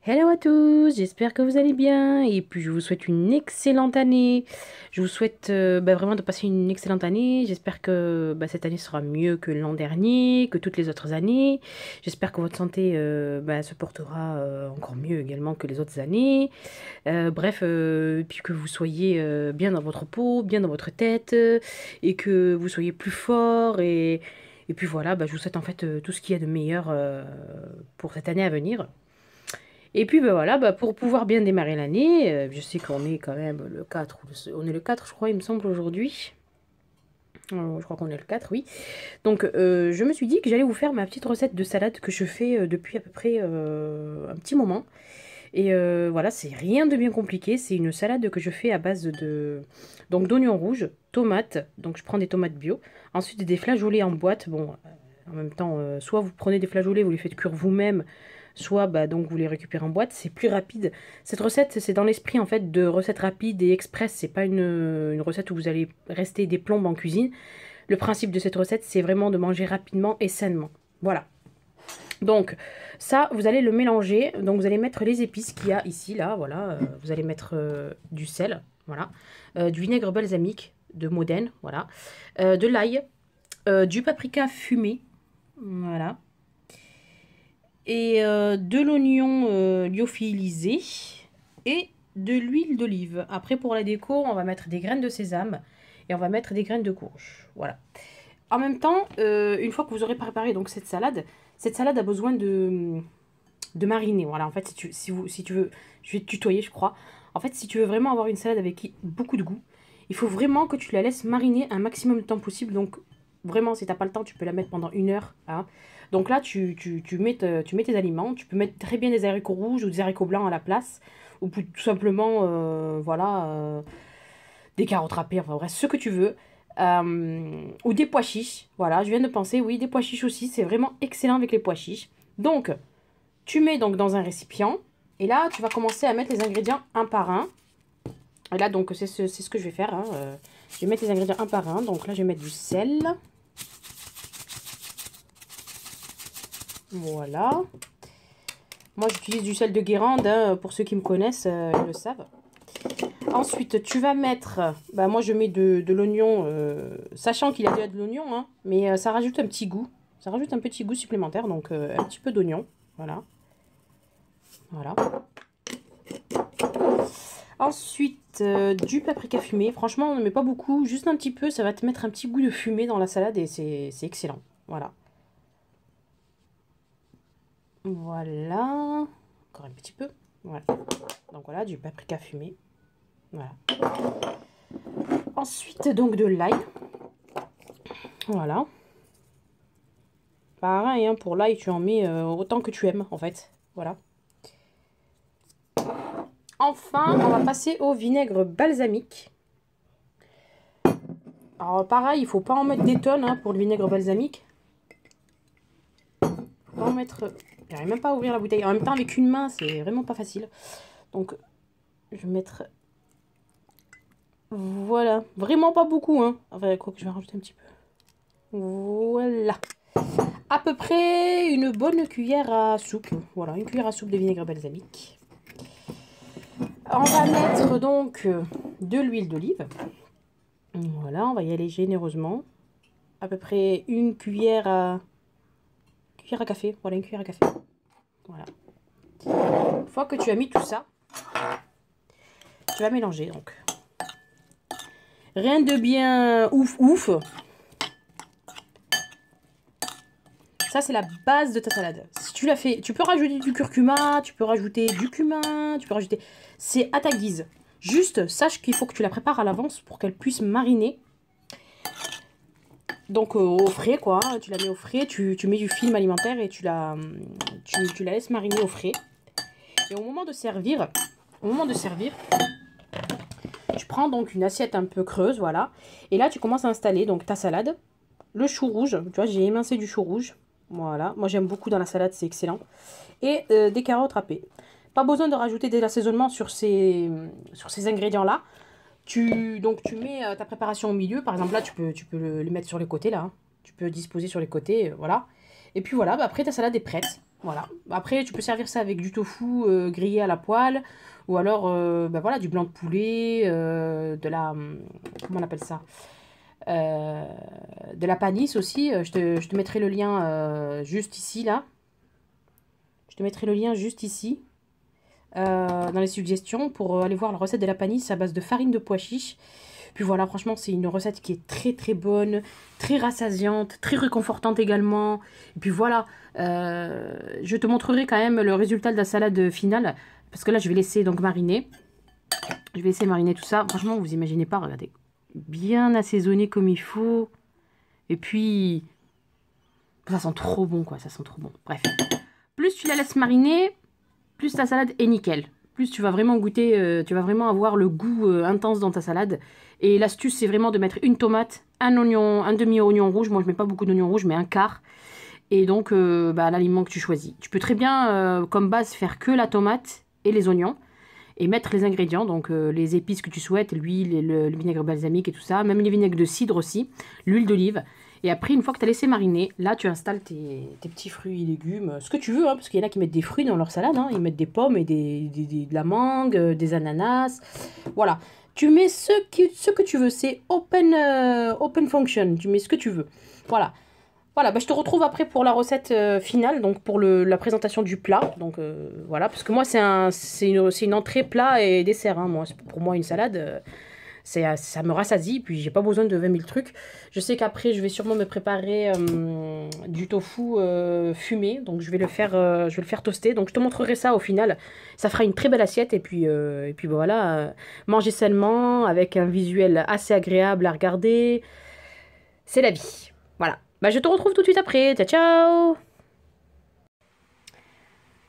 Hello à tous, j'espère que vous allez bien et puis je vous souhaite une excellente année. Je vous souhaite vraiment de passer une excellente année. J'espère que cette année sera mieux que l'an dernier, que toutes les autres années. J'espère que votre santé se portera encore mieux également que les autres années. Puis que vous soyez bien dans votre peau, bien dans votre tête et que vous soyez plus fort et puis voilà, je vous souhaite en fait tout ce qu'il y a de meilleur pour cette année à venir. Et puis voilà, pour pouvoir bien démarrer l'année, je sais qu'on est quand même le 4, on est le 4 je crois il me semble aujourd'hui. Je crois qu'on est le 4 oui. Donc je me suis dit que j'allais vous faire ma petite recette de salade que je fais depuis à peu près un petit moment. Et voilà, c'est rien de bien compliqué, c'est une salade que je fais à base de donc d'oignons rouges, tomates, donc je prends des tomates bio, ensuite des flageolets en boîte, bon en même temps soit vous prenez des flageolets, vous les faites cuire vous-même, soit donc vous les récupérez en boîte, c'est plus rapide. Cette recette, c'est dans l'esprit en fait de recette rapide et express, c'est pas une recette où vous allez rester des plombes en cuisine. Le principe de cette recette, c'est vraiment de manger rapidement et sainement. Voilà. Donc, ça, vous allez le mélanger. Donc, vous allez mettre les épices qu'il y a ici, là, voilà. Vous allez mettre du sel, voilà. Du vinaigre balsamique de Modène, voilà. De l'ail, du paprika fumé, voilà. Et de l'oignon lyophilisé et de l'huile d'olive. Après, pour la déco, on va mettre des graines de sésame et on va mettre des graines de courge, voilà. En même temps, une fois que vous aurez préparé donc cette salade a besoin de mariner. Voilà, en fait, si tu veux, je vais te tutoyer, je crois. En fait, si tu veux vraiment avoir une salade avec beaucoup de goût, il faut vraiment que tu la laisses mariner un maximum de temps possible. Donc, vraiment, si tu n'as pas le temps, tu peux la mettre pendant 1 heure. Hein. Donc là, tu mets tes aliments. Tu peux mettre très bien des haricots rouges ou des haricots blancs à la place. Ou tout simplement, des carottes râpées, enfin bref, ce que tu veux. Ou des pois chiches. Voilà, je viens de penser, oui, des pois chiches aussi. C'est vraiment excellent avec les pois chiches. Donc, tu mets donc dans un récipient. Et là, tu vas commencer à mettre les ingrédients un par un. Et là, donc, c'est ce que je vais faire. Hein. Je vais mettre les ingrédients un par un. Donc là, je vais mettre du sel. Voilà. Moi, j'utilise du sel de Guérande. Hein, pour ceux qui me connaissent, ils le savent. Ensuite, tu vas mettre... moi, je mets de l'oignon, sachant qu'il y a déjà de l'oignon. Hein, mais ça rajoute un petit goût. Ça rajoute un petit goût supplémentaire. Donc, un petit peu d'oignon. Voilà. Voilà. Ensuite, du paprika fumé. Franchement, on ne met pas beaucoup, juste un petit peu. Ça va te mettre un petit goût de fumée dans la salade et c'est excellent. Voilà. Voilà. Encore un petit peu. Voilà. Donc voilà, du paprika fumé. Voilà. Ensuite, donc de l'ail. Voilà. Pareil, hein, pour l'ail, tu en mets autant que tu aimes, en fait. Voilà. Enfin, on va passer au vinaigre balsamique. Alors pareil, il faut pas en mettre des tonnes hein, pour le vinaigre balsamique. Faut pas en mettre... J'arrive même pas à ouvrir la bouteille. En même temps, avec une main, c'est vraiment pas facile. Donc, je vais mettre... Voilà. Vraiment pas beaucoup, hein. Enfin, quoi que je vais rajouter un petit peu. Voilà. À peu près une bonne cuillère à soupe. Voilà, une cuillère à soupe de vinaigre balsamique. On va mettre donc de l'huile d'olive. Voilà, on va y aller généreusement. À peu près une cuillère à café. Voilà, une cuillère à café. Voilà. Une fois que tu as mis tout ça, tu vas mélanger donc. Rien de bien ouf. Ça, c'est la base de ta salade. Si tu la fais, tu peux rajouter du curcuma, tu peux rajouter du cumin, tu peux rajouter... C'est à ta guise. Juste, sache qu'il faut que tu la prépares à l'avance pour qu'elle puisse mariner. Donc, au frais, quoi. Tu la mets au frais, tu mets du film alimentaire et tu la laisses mariner au frais. Et au moment de servir, tu prends donc une assiette un peu creuse, voilà. Et là, tu commences à installer donc ta salade. Le chou rouge, tu vois, j'ai émincé du chou rouge. Voilà, moi j'aime beaucoup dans la salade, c'est excellent. Et des carottes râpées. Pas besoin de rajouter de l'assaisonnement sur ces ingrédients-là. Donc tu mets ta préparation au milieu. Par exemple, là, tu peux les mettre sur les côtés, là. Hein. Tu peux disposer sur les côtés, voilà. Et puis voilà, après ta salade est prête. Voilà. Après, tu peux servir ça avec du tofu grillé à la poêle. Ou alors, bah voilà, du blanc de poulet, de la... Comment on appelle ça? Euh, de la panisse aussi. Je te mettrai le lien juste ici, là. Je te mettrai le lien juste ici. Dans les suggestions pour aller voir la recette de la panisse à base de farine de pois chiche. Puis voilà, franchement, c'est une recette qui est très très bonne, très rassasiante, très réconfortante également. Et puis voilà, je te montrerai quand même le résultat de la salade finale. Parce que là, je vais laisser donc mariner. Je vais laisser mariner tout ça. Franchement, vous imaginez pas, regardez. Bien assaisonné comme il faut. Et puis, ça sent trop bon, quoi. Ça sent trop bon. Bref. Plus tu la laisses mariner, plus ta salade est nickel. Plus tu vas vraiment goûter, tu vas vraiment avoir le goût intense dans ta salade. Et l'astuce, c'est vraiment de mettre une tomate, un oignon, un demi-oignon rouge. Moi, je mets pas beaucoup d'oignon rouge, mais un quart. Et donc, bah, l'aliment que tu choisis. Tu peux très bien, comme base, faire que la tomate et les oignons. Et mettre les ingrédients, donc les épices que tu souhaites, l'huile, le vinaigre balsamique et tout ça. Même les vinaigres de cidre aussi, l'huile d'olive. Et après, une fois que tu as laissé mariner, là, tu installes tes petits fruits et légumes, ce que tu veux, hein, parce qu'il y en a qui mettent des fruits dans leur salade. Hein, ils mettent des pommes et de la mangue, des ananas. Voilà. Tu mets ce que tu veux. C'est open function. Tu mets ce que tu veux. Voilà. Voilà, bah, je te retrouve après pour la recette finale, donc pour la présentation du plat. Donc voilà, parce que moi, c'est une entrée, plat et dessert. Hein, moi, pour moi, une salade. Ça me rassasie, puis j'ai pas besoin de 20 000 trucs. Je sais qu'après, je vais sûrement me préparer du tofu fumé, donc je vais le faire toaster. Donc je te montrerai ça au final. Ça fera une très belle assiette, et puis voilà, manger sainement, avec un visuel assez agréable à regarder. C'est la vie. Voilà. Bah, je te retrouve tout de suite après. Ciao, ciao!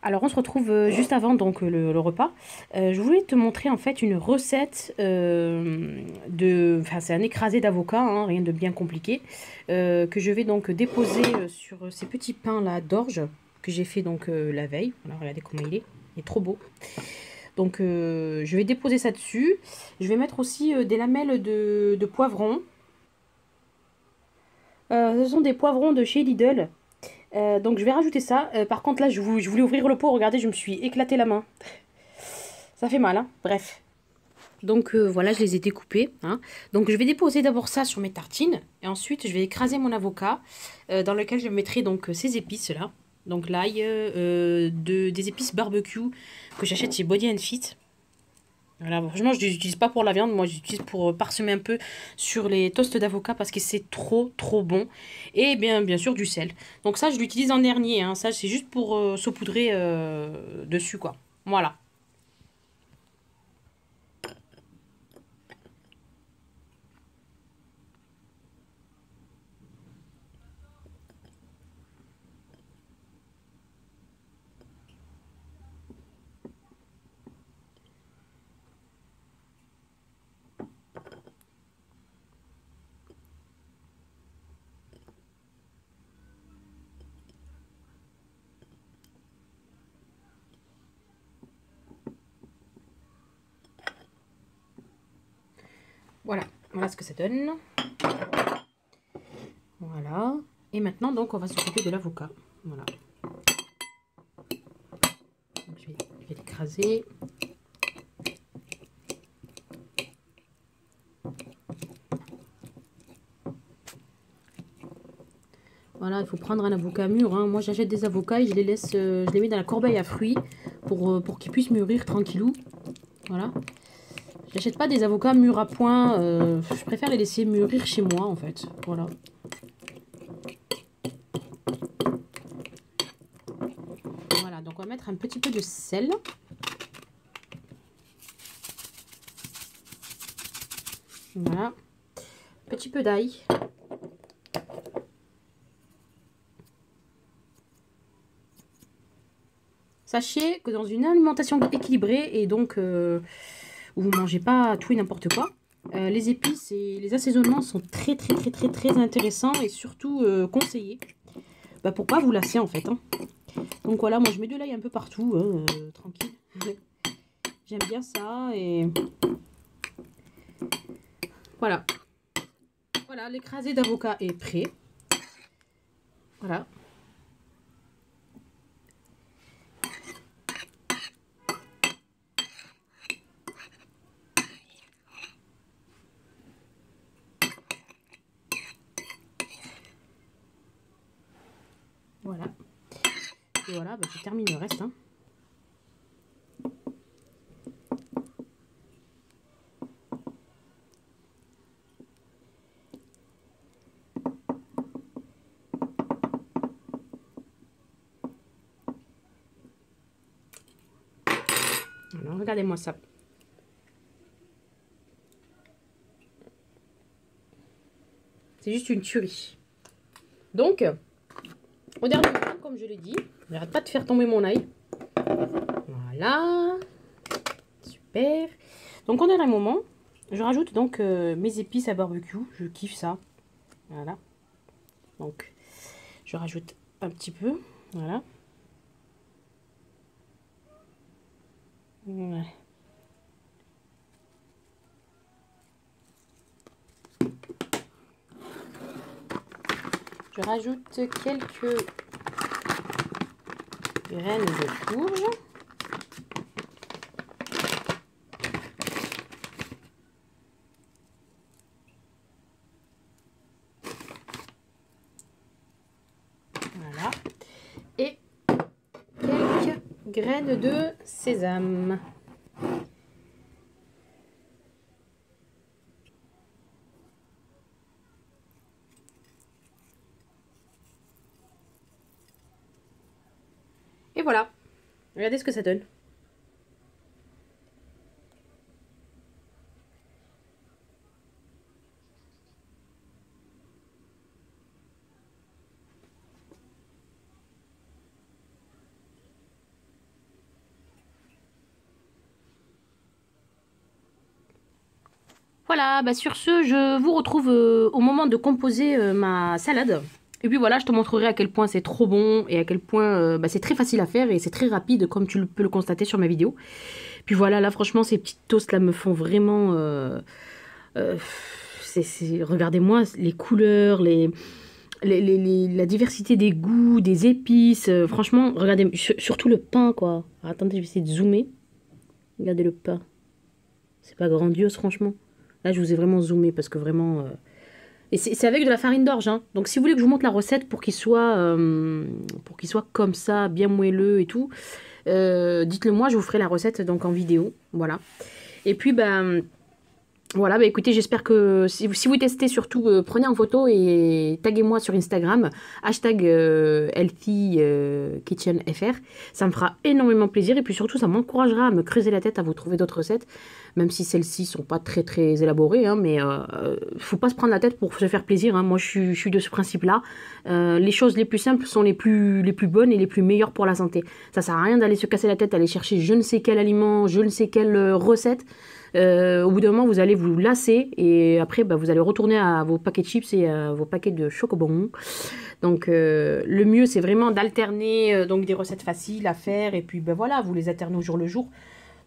Alors on se retrouve juste avant donc le repas. Je voulais te montrer en fait une recette enfin c'est un écrasé d'avocat, hein, rien de bien compliqué, que je vais donc déposer sur ces petits pains là d'orge que j'ai fait donc la veille. Voilà, regardez comment il est trop beau. Donc je vais déposer ça dessus. Je vais mettre aussi des lamelles de poivrons. Ce sont des poivrons de chez Lidl. Donc je vais rajouter ça. Par contre là je voulais ouvrir le pot, regardez, je me suis éclaté la main. Ça fait mal, hein. Bref. Donc voilà, je les ai découpés. Hein. Donc je vais déposer d'abord ça sur mes tartines. Et ensuite je vais écraser mon avocat dans lequel je mettrai donc ces épices là. Donc l'ail, des épices barbecue que j'achète chez Body Fit. Voilà, franchement, je ne l'utilise pas pour la viande, moi j'utilise pour parsemer un peu sur les toasts d'avocat parce que c'est trop trop bon. Et bien sûr du sel. Donc ça, je l'utilise en dernier, hein. Ça, c'est juste pour saupoudrer dessus, quoi. Voilà. Voilà, voilà ce que ça donne. Voilà. Et maintenant, donc, on va s'occuper de l'avocat. Voilà. Donc, je vais l'écraser. Voilà, il faut prendre un avocat mûr. Hein. Moi, j'achète des avocats et je les laisse, je les mets dans la corbeille à fruits pour qu'ils puissent mûrir tranquillou. Voilà. J'achète pas des avocats mûrs à point. Je préfère les laisser mûrir chez moi, en fait. Voilà. Voilà, donc on va mettre un petit peu de sel. Voilà. Petit peu d'ail. Sachez que dans une alimentation équilibrée et donc où vous ne mangez pas tout et n'importe quoi, les épices et les assaisonnements sont très très très très très intéressants et surtout conseillés. Bah, pour pas vous lasser en fait. Hein. Donc voilà, moi je mets de l'ail un peu partout, tranquille. J'aime bien ça et voilà. Voilà, l'écrasé d'avocat est prêt. Voilà. puis voilà, bah, je termine le reste. Hein. Alors, regardez-moi ça. C'est juste une tuerie. Donc, au dernier moment, comme je l'ai dit, j'arrête pas de faire tomber mon ail. Voilà. Super. Donc, au dernier moment, je rajoute donc mes épices à barbecue. Je kiffe ça. Voilà. Donc, je rajoute un petit peu. Voilà. Ouais. Je rajoute quelques graines de courge. Voilà. Et quelques graines de sésame. Et voilà, regardez ce que ça donne. Voilà, bah sur ce, je vous retrouve au moment de composer ma salade. Et puis voilà, je te montrerai à quel point c'est trop bon et à quel point bah, c'est très facile à faire et c'est très rapide comme tu peux le constater sur ma vidéo. Puis voilà, là franchement, ces petites toasts là me font vraiment... regardez-moi les couleurs, la diversité des goûts, des épices. Franchement, regardez, surtout le pain quoi. Alors, attendez, je vais essayer de zoomer. Regardez le pain. C'est pas grandiose franchement. Là, je vous ai vraiment zoomé parce que vraiment... Et c'est avec de la farine d'orge. Hein. Donc, si vous voulez que je vous montre la recette pour qu'il soit comme ça, bien moelleux et tout, dites-le moi, je vous ferai la recette donc en vidéo. Voilà. Et puis, ben... Voilà, bah écoutez, j'espère que si vous testez, surtout, prenez en photo et taguez-moi sur Instagram, hashtag healthykitchenfr. Ça me fera énormément plaisir et puis surtout, ça m'encouragera à me creuser la tête à vous trouver d'autres recettes, même si celles-ci sont pas très très élaborées, hein, mais faut pas se prendre la tête pour se faire plaisir. Hein. Moi, je suis de ce principe-là. Les choses les plus simples sont les plus bonnes et les plus meilleures pour la santé. Ça sert à rien d'aller se casser la tête, aller chercher je ne sais quel aliment, je ne sais quelle recette. Au bout d'un moment, vous allez vous lasser et après, bah, vous allez retourner à vos paquets de chips et à vos paquets de chocobons. Donc, le mieux, c'est vraiment d'alterner donc des recettes faciles à faire et puis, bah, voilà, vous les alternez au jour le jour.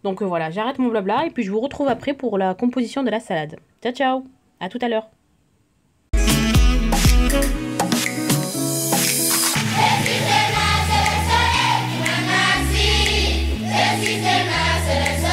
Donc, voilà, j'arrête mon blabla et puis je vous retrouve après pour la composition de la salade. Ciao, ciao, à tout à l'heure. El sistema se